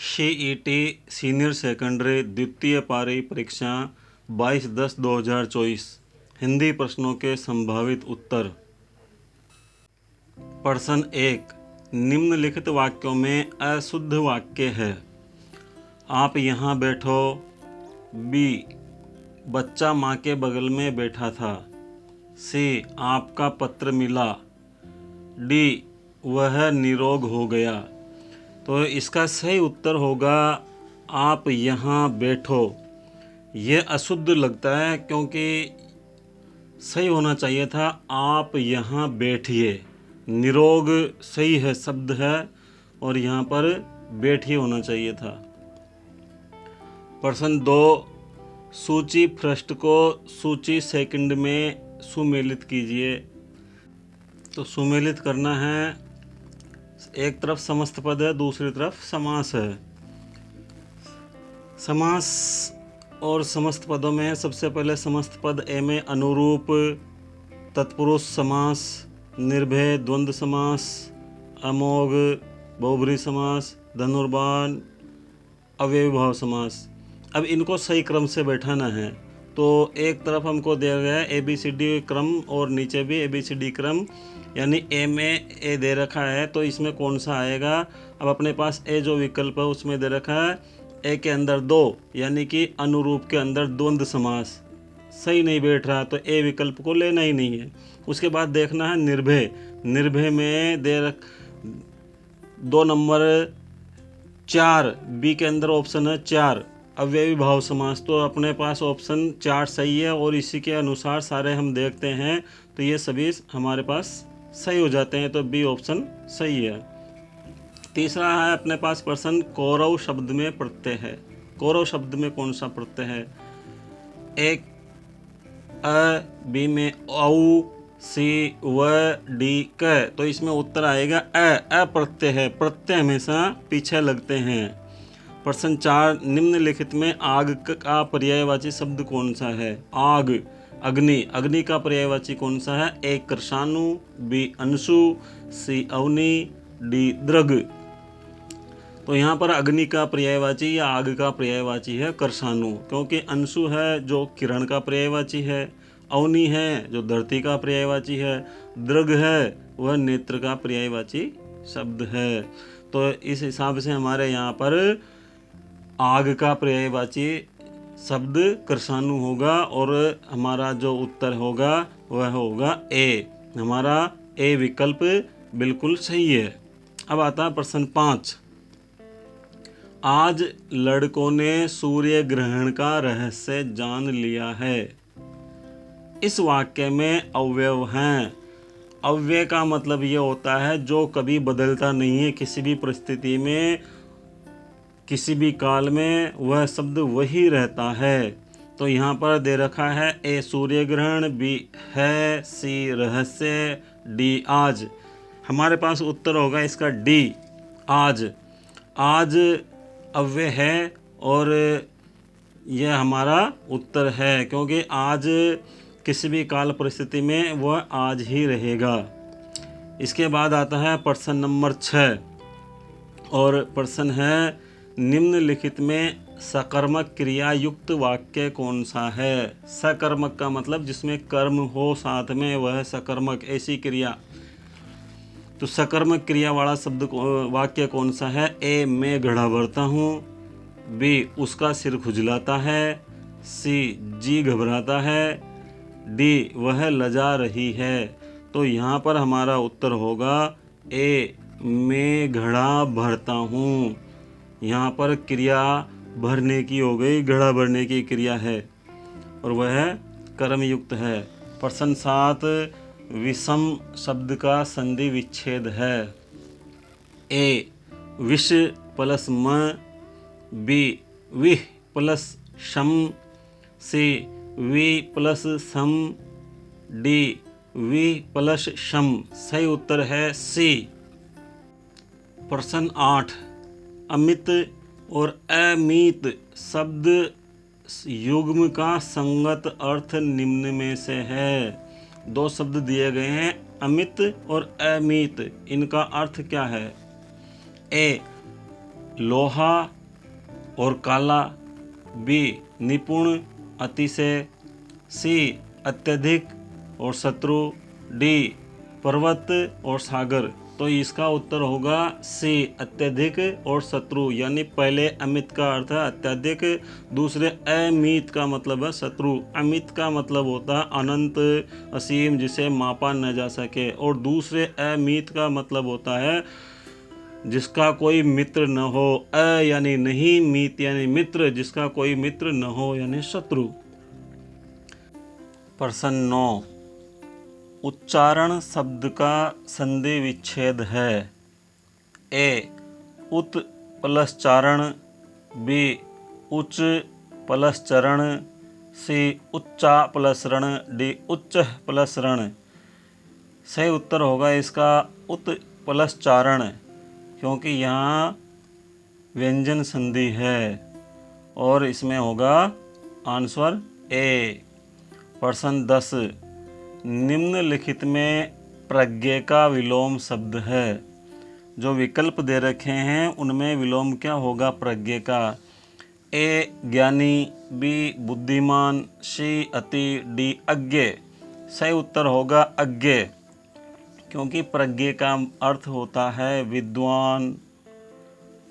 CET senior secondary द्वितीय पारी परीक्षा 22/10/2024 हिंदी प्रश्नों के संभावित उत्तर। प्रश्न 1, निम्नलिखित वाक्यों में अशुद्ध वाक्य है। आप यहाँ बैठो। बी, बच्चा माँ के बगल में बैठा था। सी, आपका पत्र मिला। डी, वह निरोग हो गया। तो इसका सही उत्तर होगा आप यहाँ बैठो। ये अशुद्ध लगता है क्योंकि सही होना चाहिए था आप यहाँ बैठिए। निरोग सही है, शब्द है, और यहाँ पर बैठिए होना चाहिए था। प्रश्न 2, सूची फर्स्ट को सूची सेकंड में सुमेलित कीजिए। तो सुमेलित करना है, एक तरफ समस्त पद है, दूसरी तरफ समास है। समास और समस्त पदों में सबसे पहले समस्त पद ए में अनुरूप, तत्पुरुष समास, निर्भय द्वंद्व समास, अमोघ बहुब्रीहि समास, धनुर्वाण अव्ययीभाव समास। अब इनको सही क्रम से बैठाना है। तो एक तरफ हमको दिया गया है ABCD क्रम और नीचे भी ABCD क्रम, यानी ए में ए दे रखा है, तो इसमें कौन सा आएगा। अब अपने पास ए जो विकल्प है उसमें दे रखा है ए के अंदर 2, यानी कि अनुरूप के अंदर द्वंद्व समास सही नहीं बैठ रहा, तो ए विकल्प को लेना ही नहीं है। उसके बाद देखना है निर्भय। निर्भय में दे रख 2 नंबर 4, बी के अंदर ऑप्शन है 4, अव्ययी भाव समास। तो अपने पास ऑप्शन 4 सही है और इसी के अनुसार सारे हम देखते हैं तो ये सभी हमारे पास सही हो जाते हैं, तो बी ऑप्शन सही है। तीसरा है अपने पास प्रश्न, कौरव शब्द में प्रत्यय है। कौरव शब्द में कौन सा प्रत्यय है। एक अ, बी में औ, सी व, डी क। तो इसमें उत्तर आएगा अ प्रत्यय है। प्रत्यय हमेशा पीछे लगते हैं। प्रश्न 4, निम्नलिखित में आग का पर्यायवाची शब्द कौन सा है। आग, अग्नि। अग्नि का पर्यायवाची कौन सा है। ए कृशाणु, बी अंशु, सी अवनि, डी दृग। तो यहाँ पर अग्नि का पर्यायवाची या आग का पर्यायवाची है कृशाणु, क्योंकि अंशु है जो किरण का पर्यायवाची है, अवनि है जो धरती का पर्यायवाची है, दृग है वह नेत्र का पर्यायवाची शब्द है। तो इस हिसाब से हमारे यहाँ पर आग का पर्यायवाची शब्द कृशाणु होगा और हमारा जो उत्तर होगा वह होगा ए। हमारा ए विकल्प बिल्कुल सही है। अब आता है प्रश्न 5, आज लड़कों ने सूर्य ग्रहण का रहस्य जान लिया है। इस वाक्य में अव्यय हैं। अव्यय का मतलब ये होता है जो कभी बदलता नहीं है, किसी भी परिस्थिति में, किसी भी काल में वह शब्द वही रहता है। तो यहाँ पर दे रखा है ए सूर्य ग्रहण, बी है, सी रहस्य, डी आज। हमारे पास उत्तर होगा इसका डी आज। आज अव्यय है और यह हमारा उत्तर है, क्योंकि आज किसी भी काल परिस्थिति में वह आज ही रहेगा। इसके बाद आता है प्रश्न नंबर 6 और प्रश्न है, निम्नलिखित में सकर्मक क्रिया युक्त वाक्य कौन सा है। सकर्मक का मतलब जिसमें कर्म हो साथ में, वह सकर्मक, ऐसी क्रिया। तो सकर्मक क्रिया वाला शब्द वाक्य कौन सा है। ए मैं घड़ा भरता हूँ, बी उसका सिर खुजलाता है, सी जी घबराता है, डी वह लजा रही है। तो यहाँ पर हमारा उत्तर होगा ए मैं घड़ा भरता हूँ। यहाँ पर क्रिया भरने की हो गई, घड़ा भरने की क्रिया है और वह कर्मयुक्त है। प्रश्न 7, विषम शब्द का संधि विच्छेद है। ए विष प्लस म, B v plus sum, C v plus sum, D v plus sum. सही उत्तर है सी। प्रश्न 8, अमित और अमित शब्द युग्म का संगत अर्थ निम्न में से है। 2 शब्द दिए गए हैं अमित और अमित, इनका अर्थ क्या है। ए लोहा और काला। बी निपुण अतिशय। सी अत्यधिक और शत्रु। डी पर्वत और सागर। तो इसका उत्तर होगा सी अत्यधिक और शत्रु, यानी पहले अमित का अर्थ है अत्यधिक, दूसरे अमित का मतलब है शत्रु। अमित का मतलब होता है अनंत असीम जिसे मापा न जा सके, और दूसरे अमित का मतलब होता है जिसका कोई मित्र न हो। अ यानी नहीं, मीत यानी मित्र, जिसका कोई मित्र न हो यानी शत्रु। प्रश्न 9, उच्चारण शब्द का संधि विच्छेद है। ए उत प्लस चारण। बी उच्च प्लस चरण। सी उच्चा प्लस रण। डी उच्च प्लस रण। सही उत्तर होगा इसका उत प्लस चारण, क्योंकि यहाँ व्यंजन संधि है, और इसमें होगा आंसर ए। प्रश्न 10, निम्नलिखित में प्रज्ञे का विलोम शब्द है। जो विकल्प दे रखे हैं उनमें विलोम क्या होगा प्रज्ञे का। ए ज्ञानी। बी बुद्धिमान। सी अति। डी अज्ञ। सही उत्तर होगा अज्ञ, क्योंकि प्रज्ञे का अर्थ होता है विद्वान,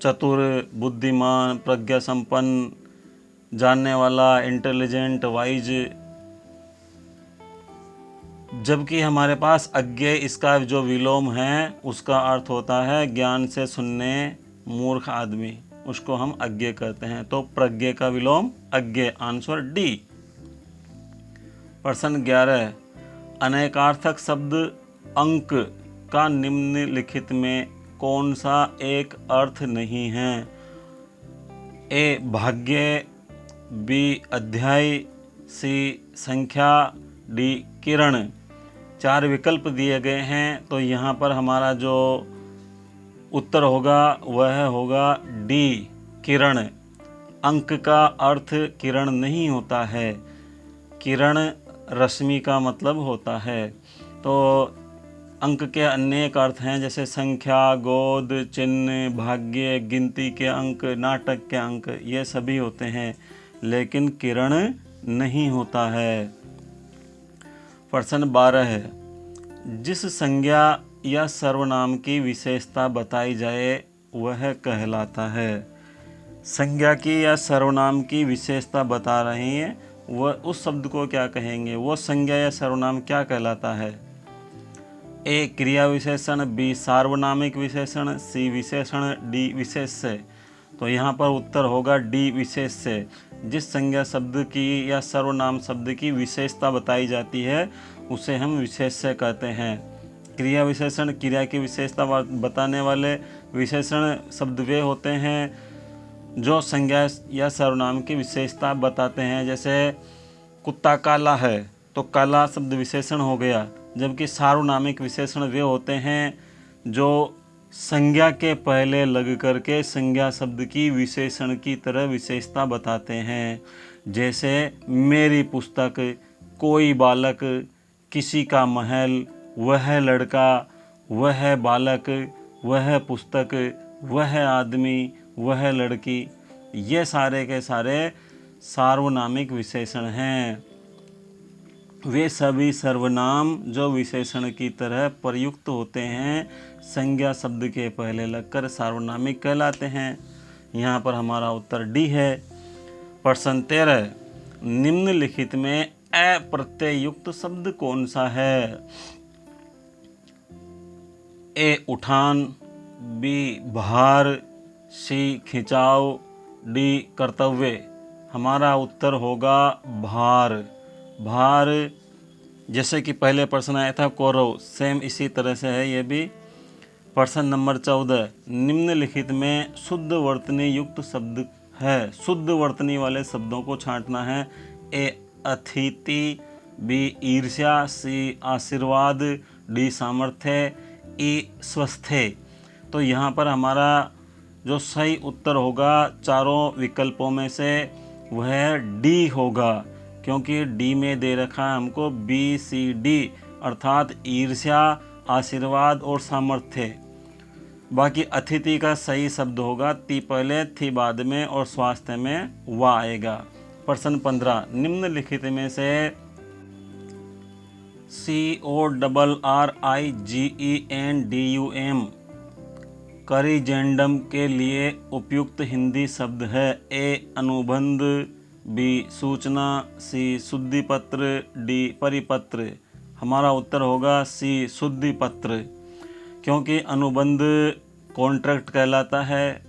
चतुर, बुद्धिमान, प्रज्ञा संपन्न, जानने वाला, इंटेलिजेंट, वाइज। जबकि हमारे पास अज्ञ, इसका जो विलोम है उसका अर्थ होता है ज्ञान से शून्य मूर्ख आदमी, उसको हम अज्ञ कहते हैं। तो प्रज्ञे का विलोम अज्ञ, आंसर डी। प्रश्न 11, अनेकार्थक शब्द अंक का निम्नलिखित में कौन सा एक अर्थ नहीं है। ए भाग्य। बी अध्याय। सी संख्या। डी किरण। 4 विकल्प दिए गए हैं, तो यहाँ पर हमारा जो उत्तर होगा वह होगा डी किरण। अंक का अर्थ किरण नहीं होता है, किरण रश्मि का मतलब होता है। तो अंक के अनेक अर्थ हैं, जैसे संख्या, गोद, चिन्ह, भाग्य, गिनती के अंक, नाटक के अंक, ये सभी होते हैं, लेकिन किरण नहीं होता है। प्रश्न 12 है, जिस संज्ञा या सर्वनाम की विशेषता बताई जाए वह कहलाता है। संज्ञा की या सर्वनाम की विशेषता बता रहे हैं, वह उस शब्द को क्या कहेंगे, वो संज्ञा या सर्वनाम क्या कहलाता है। ए क्रिया विशेषण। बी सार्वनामिक विशेषण। सी विशेषण। डी विशेष्य। तो यहाँ पर उत्तर होगा डी विशेष्य। जिस संज्ञा शब्द की या सर्वनाम शब्द की विशेषता बताई जाती है उसे हम विशेष्य कहते हैं। क्रिया विशेषण क्रिया की विशेषता बताने वाले विशेषण शब्द वे होते हैं जो संज्ञा या सर्वनाम की विशेषता बताते हैं। जैसे कुत्ता काला है तो काला शब्द विशेषण हो गया, जबकि सार्वनामिक विशेषण वे होते हैं जो संज्ञा के पहले लग करके संज्ञा शब्द की विशेषण की तरह विशेषता बताते हैं। जैसे मेरी पुस्तक, कोई बालक, किसी का महल, वह लड़का, वह बालक, वह पुस्तक, वह आदमी, वह लड़की, ये सारे के सारे सार्वनामिक विशेषण हैं। वे सभी सर्वनाम जो विशेषण की तरह प्रयुक्त होते हैं संज्ञा शब्द के पहले लगकर सार्वनामिक कहलाते हैं। यहाँ पर हमारा उत्तर डी है। प्रश्न 13, निम्नलिखित में अप्रत्यय युक्त शब्द कौन सा है। ए उठान। बी भार। सी खिंचाव। डी कर्तव्य। हमारा उत्तर होगा भार। भार, जैसे कि पहले प्रश्न आया था कौरव, सेम इसी तरह से है ये भी। प्रश्न नंबर 14, निम्नलिखित में शुद्ध वर्तनी युक्त शब्द है। शुद्ध वर्तनी वाले शब्दों को छांटना है। ए अतिथि। बी ईर्ष्या। सी आशीर्वाद। डी सामर्थ्य। ई स्वस्थ्य। तो यहाँ पर हमारा जो सही उत्तर होगा चारों विकल्पों में से वह डी होगा, क्योंकि डी में दे रखा है हमको बी सी डी, अर्थात ईर्ष्या, आशीर्वाद और सामर्थ्य। बाकी अतिथि का सही शब्द होगा ती पहले थी बाद में और स्वास्थ्य में वा आएगा। प्रश्न 15, निम्नलिखित में से CORRIGENDUM करिजेंडम के लिए उपयुक्त हिंदी शब्द है? ए अनुबंध, बी सूचना, सी शुद्धिपत्र, डी परिपत्र। हमारा उत्तर होगा सी शुद्धिपत्र, क्योंकि अनुबंध कॉन्ट्रैक्ट कहलाता है,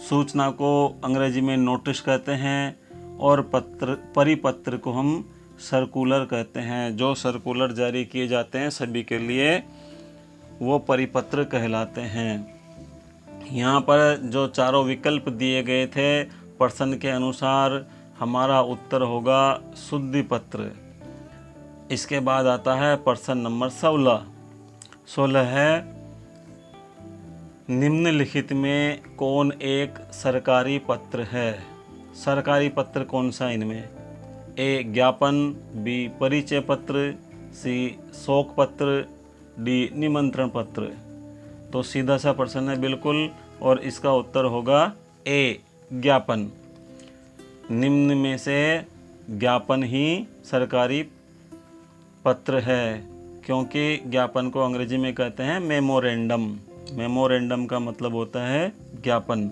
सूचना को अंग्रेजी में नोटिस कहते हैं और परिपत्र को हम सर्कुलर कहते हैं। जो सर्कुलर जारी किए जाते हैं सभी के लिए वो परिपत्र कहलाते हैं। यहाँ पर जो चारों विकल्प दिए गए थे प्रश्न के अनुसार हमारा उत्तर होगा शुद्धिपत्र। इसके बाद आता है प्रश्न नंबर 16 है, निम्नलिखित में कौन एक सरकारी पत्र है? सरकारी पत्र कौन सा इनमें? ए ज्ञापन, बी परिचय पत्र, सी शोक पत्र, डी निमंत्रण पत्र। तो सीधा सा प्रश्न है बिल्कुल, और इसका उत्तर होगा ए ज्ञापन। निम्न में से ज्ञापन ही सरकारी पत्र है, क्योंकि ज्ञापन को अंग्रेजी में कहते हैं मेमोरेंडम। मेमोरेंडम का मतलब होता है ज्ञापन।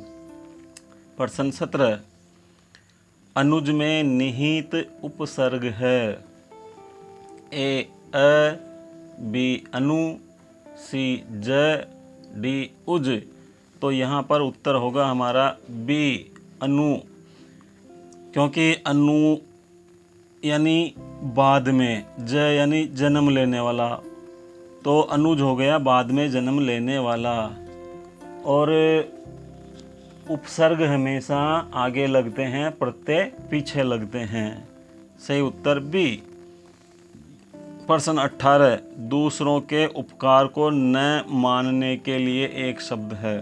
प्रश्न 17, अनुज में निहित उपसर्ग है? ए अ, बी अनु, सी ज, डी उज। तो यहाँ पर उत्तर होगा हमारा बी अनु, क्योंकि अनु यानी बाद में, ज यानी जन्म लेने वाला, तो अनुज हो गया बाद में जन्म लेने वाला। और उपसर्ग हमेशा आगे लगते हैं, प्रत्यय पीछे लगते हैं। सही उत्तर बी। प्रश्न 18, दूसरों के उपकार को न मानने के लिए एक शब्द है?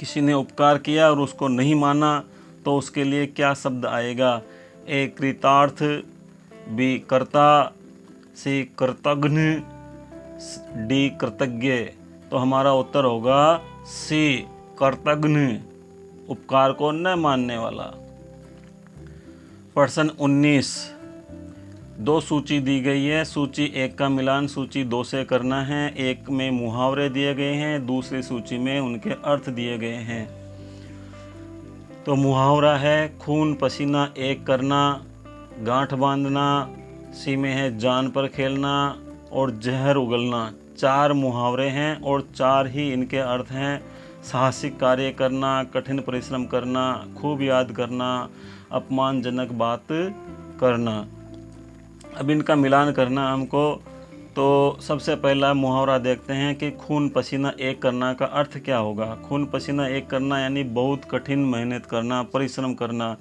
किसी ने उपकार किया और उसको नहीं माना तो उसके लिए क्या शब्द आएगा? ए कृतार्थ, बी कर्ता, सी कृतघ्न, डी कृतज्ञ। तो हमारा उत्तर होगा सी कृतघ्न, उपकार को न मानने वाला। प्रश्न 19, दो सूची दी गई है, सूची 1 का मिलान सूची 2 से करना है। एक में मुहावरे दिए गए हैं, दूसरी सूची में उनके अर्थ दिए गए हैं। तो मुहावरा है खून पसीना एक करना, गांठ बांधना, सी में है जान पर खेलना और जहर उगलना। 4 मुहावरे हैं और 4 ही इनके अर्थ हैं। साहसिक कार्य करना, कठिन परिश्रम करना, खूब याद करना, अपमानजनक बात करना। अब इनका मिलान करना हमको, तो सबसे पहला मुहावरा देखते हैं कि खून पसीना एक करना का अर्थ क्या होगा। खून पसीना एक करना यानी बहुत कठिन मेहनत करना, परिश्रम करना।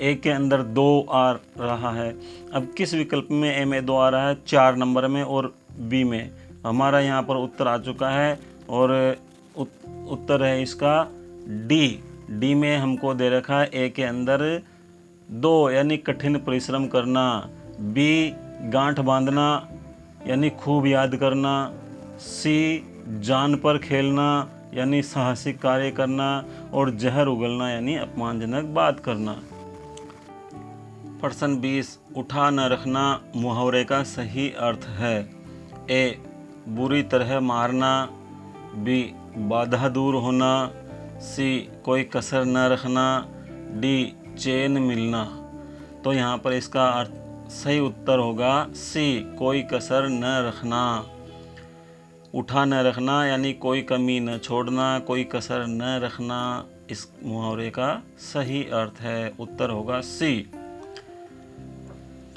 ए के अंदर 2 आ रहा है। अब किस विकल्प में ए में 2 आ रहा है? 4 नंबर में और बी में। हमारा यहाँ पर उत्तर आ चुका है और उत्तर है इसका डी। डी में हमको दे रखा है ए के अंदर 2 यानी कठिन परिश्रम करना, बी गांठ बांधना यानी खूब याद करना, सी जान पर खेलना यानी साहसिक कार्य करना और जहर उगलना यानी अपमानजनक बात करना। प्रश्न 20, उठा न रखना मुहावरे का सही अर्थ है? ए बुरी तरह मारना, बी बाधा दूर होना, सी कोई कसर न रखना, डी चैन मिलना। तो यहाँ पर इसका अर्थ सही उत्तर होगा सी कोई कसर न रखना। उठा न रखना यानी कोई कमी न छोड़ना, कोई कसर न रखना इस मुहावरे का सही अर्थ है। उत्तर होगा सी।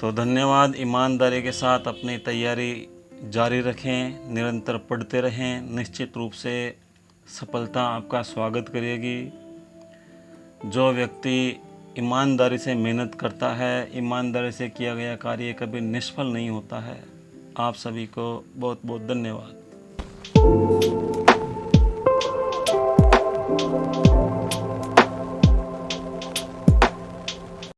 तो धन्यवाद। ईमानदारी के साथ अपनी तैयारी जारी रखें, निरंतर पढ़ते रहें, निश्चित रूप से सफलता आपका स्वागत करेगी। जो व्यक्ति ईमानदारी से मेहनत करता है, ईमानदारी से किया गया कार्य कभी निष्फल नहीं होता है। आप सभी को बहुत बहुत धन्यवाद।